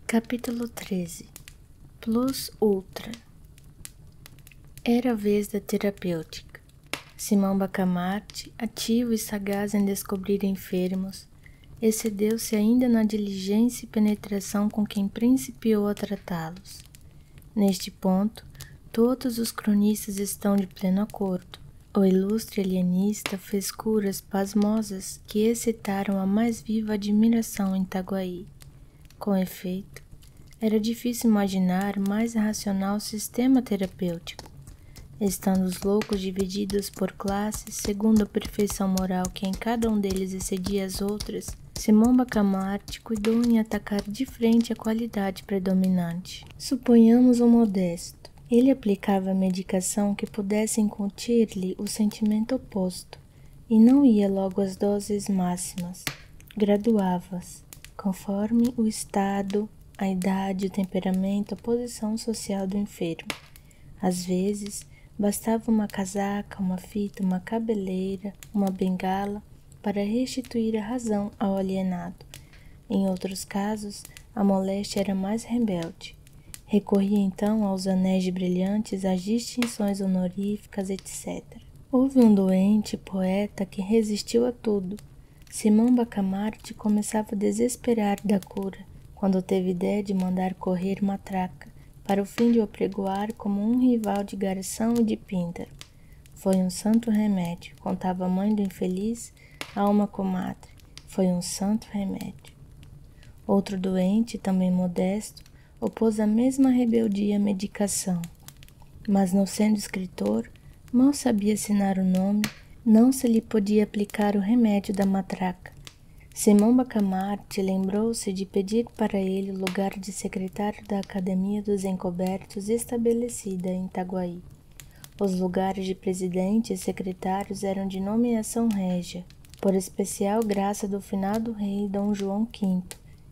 Capítulo 13. Plus Ultra. Era a vez da terapêutica. Simão Bacamarte, ativo e sagaz em descobrir enfermos, excedeu-se ainda na diligência e penetração com quem principiou a tratá-los. Neste ponto, todos os cronistas estão de pleno acordo. O ilustre alienista fez curas pasmosas que excitaram a mais viva admiração em Itaguaí. Com efeito, era difícil imaginar mais racional sistema terapêutico. Estando os loucos divididos por classes, segundo a perfeição moral que em cada um deles excedia as outras, Simão Bacamarte cuidou em atacar de frente a qualidade predominante. Suponhamos um modesto. Ele aplicava a medicação que pudesse incutir-lhe o sentimento oposto, e não ia logo às doses máximas, graduava-as, conforme o estado, a idade, o temperamento, a posição social do enfermo. Às vezes, bastava uma casaca, uma fita, uma cabeleira, uma bengala para restituir a razão ao alienado. Em outros casos, a moléstia era mais rebelde. Recorria então aos anéis brilhantes, às distinções honoríficas, etc. Houve um doente poeta que resistiu a tudo. Simão Bacamarte começava a desesperar da cura, quando teve ideia de mandar correr matraca, para o fim de o apregoar como um rival de Garção e de Píntaro. Foi um santo remédio, contava a mãe do infeliz a uma comadre. Foi um santo remédio. Outro doente, também modesto, opôs a mesma rebeldia à medicação. Mas, não sendo escritor, mal sabia assinar o nome, não se lhe podia aplicar o remédio da matraca. Simão Bacamarte lembrou-se de pedir para ele o lugar de secretário da Academia dos Encobertos estabelecida em Itaguaí. Os lugares de presidente e secretários eram de nomeação régia, por especial graça do finado rei Dom João V,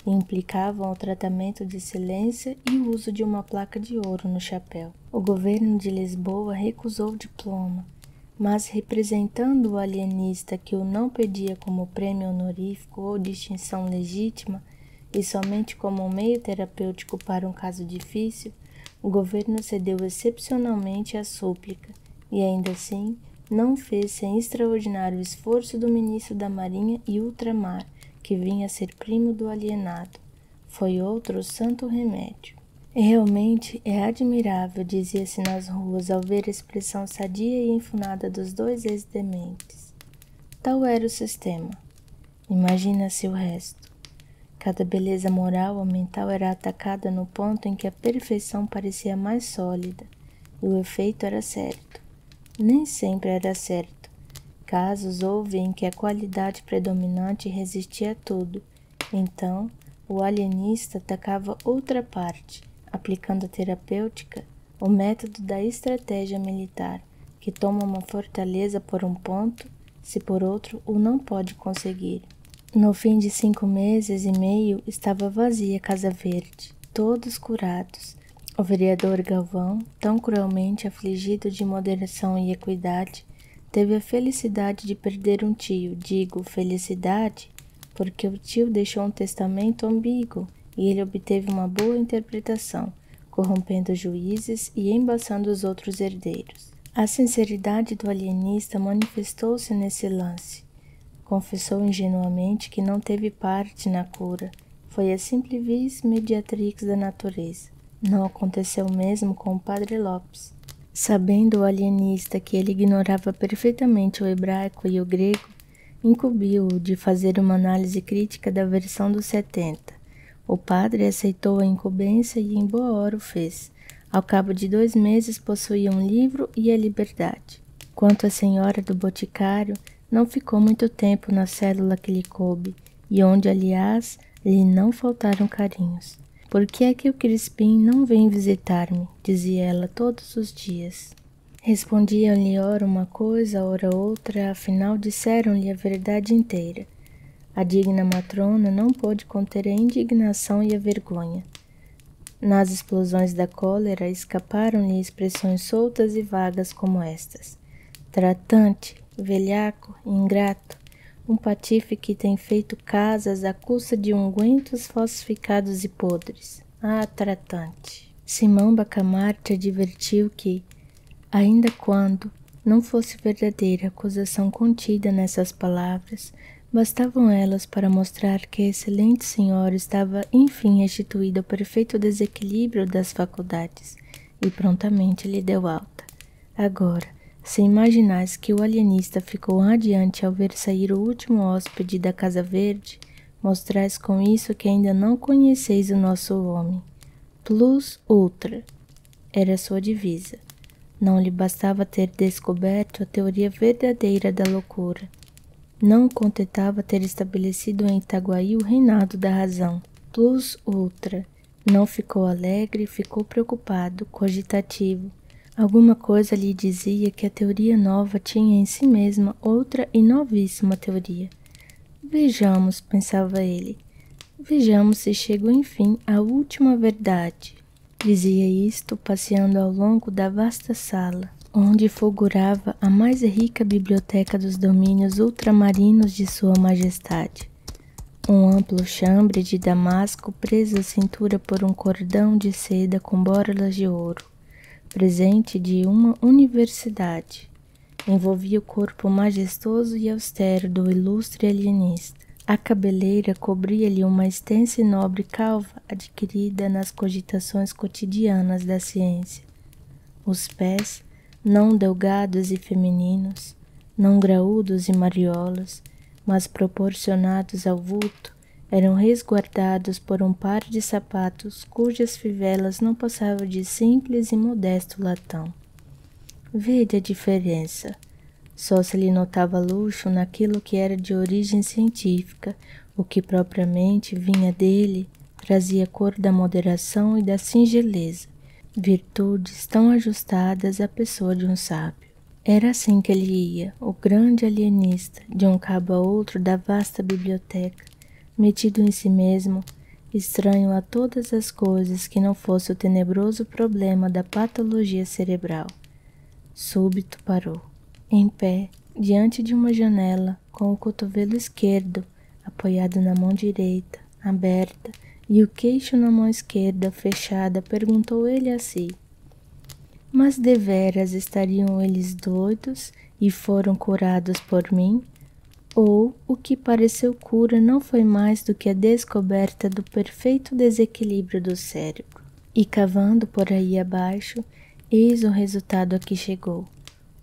e implicavam o tratamento de excelência e o uso de uma placa de ouro no chapéu. O governo de Lisboa recusou o diploma, mas representando o alienista que o não pedia como prêmio honorífico ou distinção legítima, e somente como um meio terapêutico para um caso difícil, o governo cedeu excepcionalmente à súplica, e ainda assim não fez sem extraordinário esforço do ministro da Marinha e Ultramar, que vinha a ser primo do alienado. Foi outro santo remédio. E realmente é admirável, dizia-se nas ruas, ao ver a expressão sadia e enfunada dos dois ex-dementes. Tal era o sistema. Imagina-se o resto. Cada beleza moral ou mental era atacada no ponto em que a perfeição parecia mais sólida, e o efeito era certo. Nem sempre era certo. Casos houve em que a qualidade predominante resistia a tudo. Então, o alienista atacava outra parte, aplicando a terapêutica, o método da estratégia militar, que toma uma fortaleza por um ponto, se por outro o não pode conseguir. No fim de 5 meses e meio estava vazia a Casa Verde, todos curados. O vereador Galvão, tão cruelmente afligido de moderação e equidade, teve a felicidade de perder um tio. Digo felicidade porque o tio deixou um testamento ambíguo e ele obteve uma boa interpretação, corrompendo os juízes e embaçando os outros herdeiros. A sinceridade do alienista manifestou-se nesse lance. Confessou ingenuamente que não teve parte na cura. Foi a simplicis mediatrix da natureza. Não aconteceu o mesmo com o padre Lopes. Sabendo o alienista que ele ignorava perfeitamente o hebraico e o grego, incumbiu-o de fazer uma análise crítica da versão dos 70. O padre aceitou a incumbência e em boa hora o fez. Ao cabo de 2 meses possuía um livro e a liberdade. Quanto à senhora do boticário, não ficou muito tempo na célula que lhe coube, e onde, aliás, lhe não faltaram carinhos. Por que é que o Crispim não vem visitar-me? Dizia ela todos os dias. Respondiam-lhe ora uma coisa, ora outra, afinal disseram-lhe a verdade inteira. A digna matrona não pôde conter a indignação e a vergonha. Nas explosões da cólera escaparam-lhe expressões soltas e vagas como estas: tratante, velhaco, ingrato, um patife que tem feito casas à custa de ungüentos falsificados e podres. Ah, tratante! Simão Bacamarte advertiu que, ainda quando não fosse verdadeira a acusação contida nessas palavras, bastavam elas para mostrar que a excelente senhora estava enfim restituída ao perfeito desequilíbrio das faculdades, e prontamente lhe deu alta. Agora, se imaginais que o alienista ficou radiante ao ver sair o último hóspede da Casa Verde, mostrais com isso que ainda não conheceis o nosso homem. Plus ultra era sua divisa. Não lhe bastava ter descoberto a teoria verdadeira da loucura. Não contentava ter estabelecido em Itaguaí o reinado da razão. Plus ultra. Não ficou alegre, ficou preocupado, cogitativo. Alguma coisa lhe dizia que a teoria nova tinha em si mesma outra e novíssima teoria. Vejamos, pensava ele. Vejamos se chego enfim à última verdade. Dizia isto passeando ao longo da vasta sala, onde fulgurava a mais rica biblioteca dos domínios ultramarinos de Sua Majestade. Um amplo chambre de damasco preso à cintura por um cordão de seda com borlas de ouro, presente de uma universidade, envolvia o corpo majestoso e austero do ilustre alienista. A cabeleira cobria-lhe uma extensa e nobre calva adquirida nas cogitações cotidianas da ciência. Os pés, não delgados e femininos, não graúdos e mariolas, mas proporcionados ao vulto, eram resguardados por um par de sapatos cujas fivelas não passavam de simples e modesto latão. Vede a diferença. Só se lhe notava luxo naquilo que era de origem científica, o que propriamente vinha dele trazia cor da moderação e da singeleza, virtudes tão ajustadas à pessoa de um sábio. Era assim que ele ia, o grande alienista, de um cabo a outro da vasta biblioteca, metido em si mesmo, estranho a todas as coisas que não fosse o tenebroso problema da patologia cerebral. Súbito parou. Em pé, diante de uma janela, com o cotovelo esquerdo apoiado na mão direita, aberta, e o queixo na mão esquerda fechada, perguntou ele a si: mas deveras estariam eles doidos e foram curados por mim? Ou o que pareceu cura não foi mais do que a descoberta do perfeito desequilíbrio do cérebro? E cavando por aí abaixo, eis o resultado a que chegou.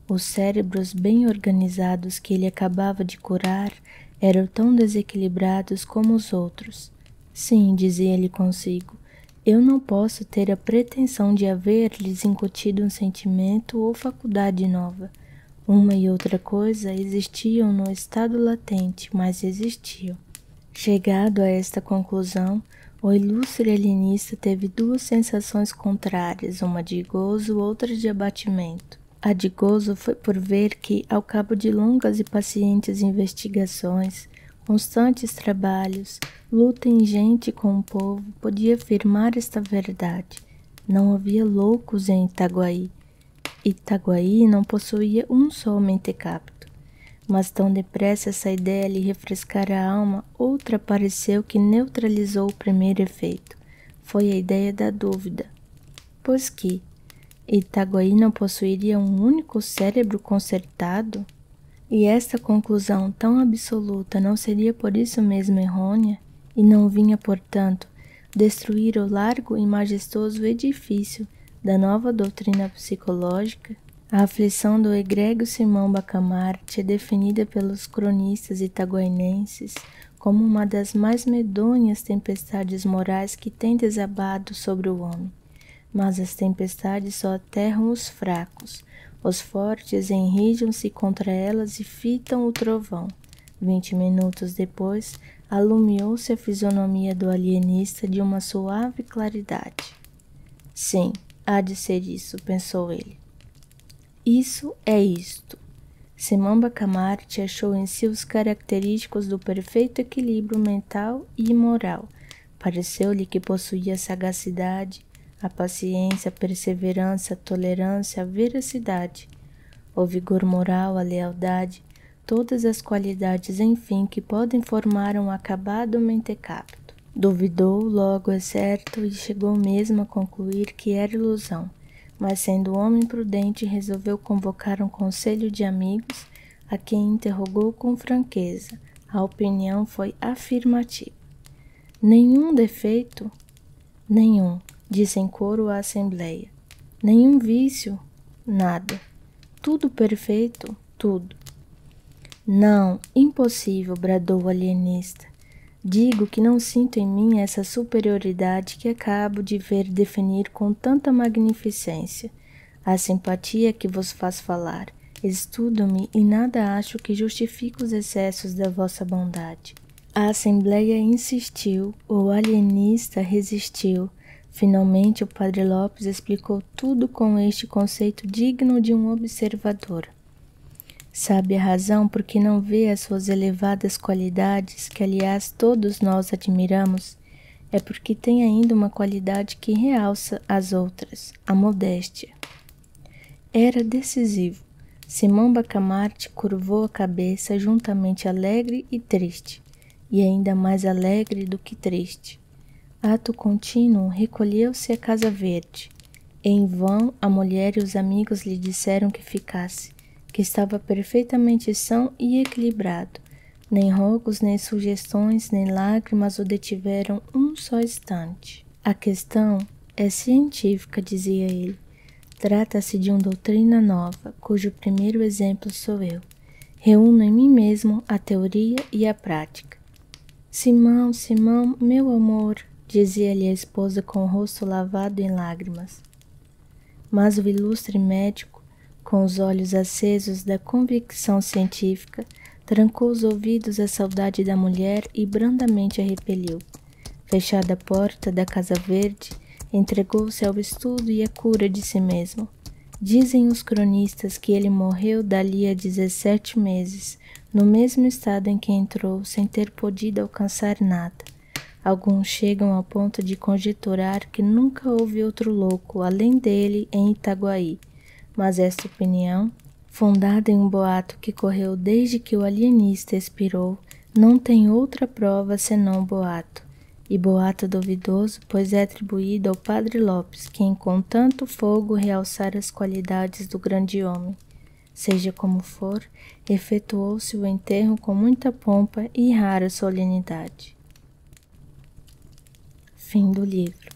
Os cérebros bem organizados que ele acabava de curar eram tão desequilibrados como os outros. Sim, dizia ele consigo, eu não posso ter a pretensão de haver-lhes incutido um sentimento ou faculdade nova. Uma e outra coisa existiam no estado latente, mas existiam. Chegado a esta conclusão, o ilustre alienista teve duas sensações contrárias, uma de gozo, outra de abatimento. A de gozo foi por ver que, ao cabo de longas e pacientes investigações, constantes trabalhos, luta ingente com o povo, podia afirmar esta verdade. Não havia loucos em Itaguaí. Itaguaí não possuía um só mentecapto. Mas tão depressa essa ideia lhe refrescara a alma, outra apareceu que neutralizou o primeiro efeito. Foi a ideia da dúvida. Pois que Itaguaí não possuiria um único cérebro concertado? E esta conclusão tão absoluta não seria por isso mesmo errônea? E não vinha, portanto, destruir o largo e majestoso edifício da nova doutrina psicológica? A aflição do egrégio Simão Bacamarte é definida pelos cronistas itaguainenses como uma das mais medonhas tempestades morais que tem desabado sobre o homem. Mas as tempestades só aterram os fracos. Os fortes enrijam-se contra elas e fitam o trovão. 20 minutos depois, alumiou-se a fisionomia do alienista de uma suave claridade. Sim, há de ser isso, pensou ele. Isso é isto. Simão Bacamarte achou em si os característicos do perfeito equilíbrio mental e moral. Pareceu-lhe que possuía sagacidade, a paciência, a perseverança, a tolerância, a veracidade, o vigor moral, a lealdade, todas as qualidades, enfim, que podem formar um acabado mentecapto. Duvidou, logo é certo, e chegou mesmo a concluir que era ilusão, mas sendo homem prudente, resolveu convocar um conselho de amigos, a quem interrogou com franqueza. A opinião foi afirmativa. Nenhum defeito? Nenhum, disse em coro a assembleia. Nenhum vício? Nada. Tudo perfeito? Tudo. Não, impossível, bradou o alienista. Digo que não sinto em mim essa superioridade que acabo de ver definir com tanta magnificência. A simpatia que vos faz falar. Estudo-me e nada acho que justifique os excessos da vossa bondade. A assembleia insistiu, o alienista resistiu. Finalmente o padre Lopes explicou tudo com este conceito digno de um observador. Sabe a razão por que não vê as suas elevadas qualidades, que aliás todos nós admiramos? É porque tem ainda uma qualidade que realça as outras, a modéstia. Era decisivo. Simão Bacamarte curvou a cabeça, juntamente alegre e triste, e ainda mais alegre do que triste. Ato contínuo, recolheu-se à Casa Verde. Em vão, a mulher e os amigos lhe disseram que ficasse, que estava perfeitamente são e equilibrado. Nem rogos, nem sugestões, nem lágrimas o detiveram um só instante. A questão é científica, dizia ele. Trata-se de uma doutrina nova, cujo primeiro exemplo sou eu. Reúno em mim mesmo a teoria e a prática. Simão, Simão, meu amor, dizia-lhe a esposa com o rosto lavado em lágrimas. Mas o ilustre médico, com os olhos acesos da convicção científica, trancou os ouvidos à saudade da mulher e brandamente a repeliu. Fechada a porta da Casa Verde, entregou-se ao estudo e à cura de si mesmo. Dizem os cronistas que ele morreu dali a 17 meses, no mesmo estado em que entrou, sem ter podido alcançar nada. Alguns chegam ao ponto de conjecturar que nunca houve outro louco, além dele, em Itaguaí. Mas esta opinião, fundada em um boato que correu desde que o alienista expirou, não tem outra prova senão boato. E boato duvidoso, pois é atribuído ao padre Lopes, quem com tanto fogo realçara as qualidades do grande homem. Seja como for, efetuou-se o enterro com muita pompa e rara solenidade. Fim do livro.